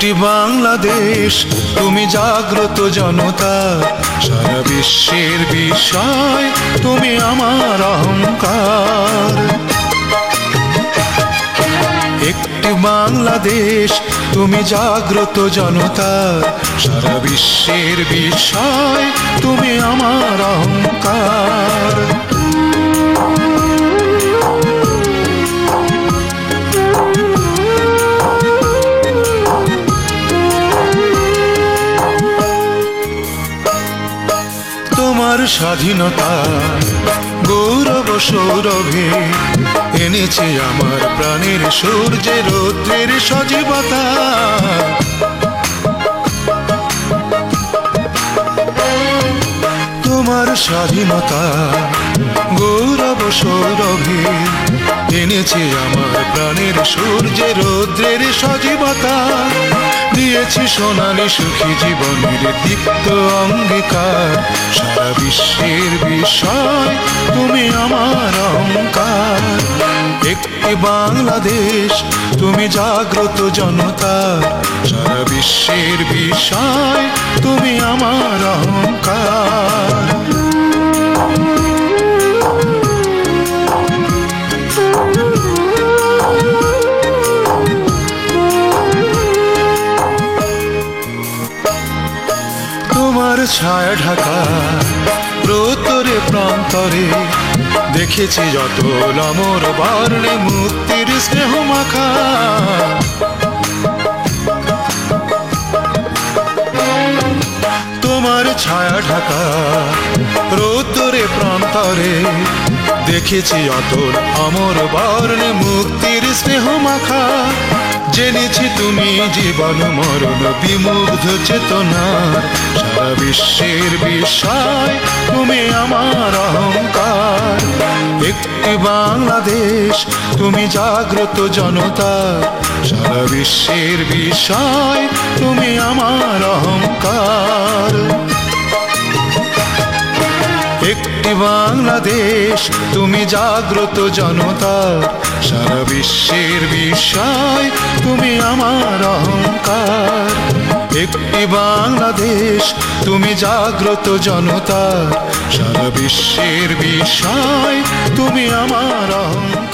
একটি বাংলাদেশ তুমি জাগ্রত জনতা, সারা বিশ্বের বিষয় তুমি আমার অহংকার। একটি বাংলাদেশ তুমি জাগ্রত জনতা, সারা বিশ্বের বিষয় তুমি আমার অহংকার। তোমার স্বাধীনতা গৌরব সৌরভে এনেছে আমার প্রাণের সূর্যে রৌদ্রের সজীবতা। তোমার স্বাধীনতা গৌরব সৌরভে এনেছে আমার প্রাণের সূর্যে রৌদ্রের সজীবতা। দিয়েছি সোনালি সুখী জীবনের দীপ্ত অঙ্গীকার, সারা বিশ্বের বিষয় তুমি আমার অহংকার। একটি বাংলাদেশ তুমি জাগ্রত জনতা, সারা বিশ্বের বিষয় তুমি আমার অহংকার। তোমার ছায়া ঢাকা প্রতরে প্রান্তরে দেখেছি যত অমর বর্ণে মুক্তির স্নেহ মাখা। তোমার ছায়া ঢাকা প্রতরে প্রান্তরে দেখেছি অতল অমর বর্ণে মুক্তির স্নেহ মাখা। জেনেছি তুমি জীবন মরণ বিমুগ্ধ চেতনার, সারা বিশ্বের বিষয় তুমি আমার অহংকার। একটি বাংলাদেশ তুমি জাগ্রত জনতা, সারা বিশ্বের বিষয় তুমি আমার অহংকার। একটি বাংলাদেশ তুমি জাগ্রত জনতা, সারা বিশ্বের বিষয় তুমি আমার অহংকার। একটি বাংলাদেশ তুমি জাগ্রত জনতা, সারা বিশ্বের বিষয় তুমি আমার অহংকার।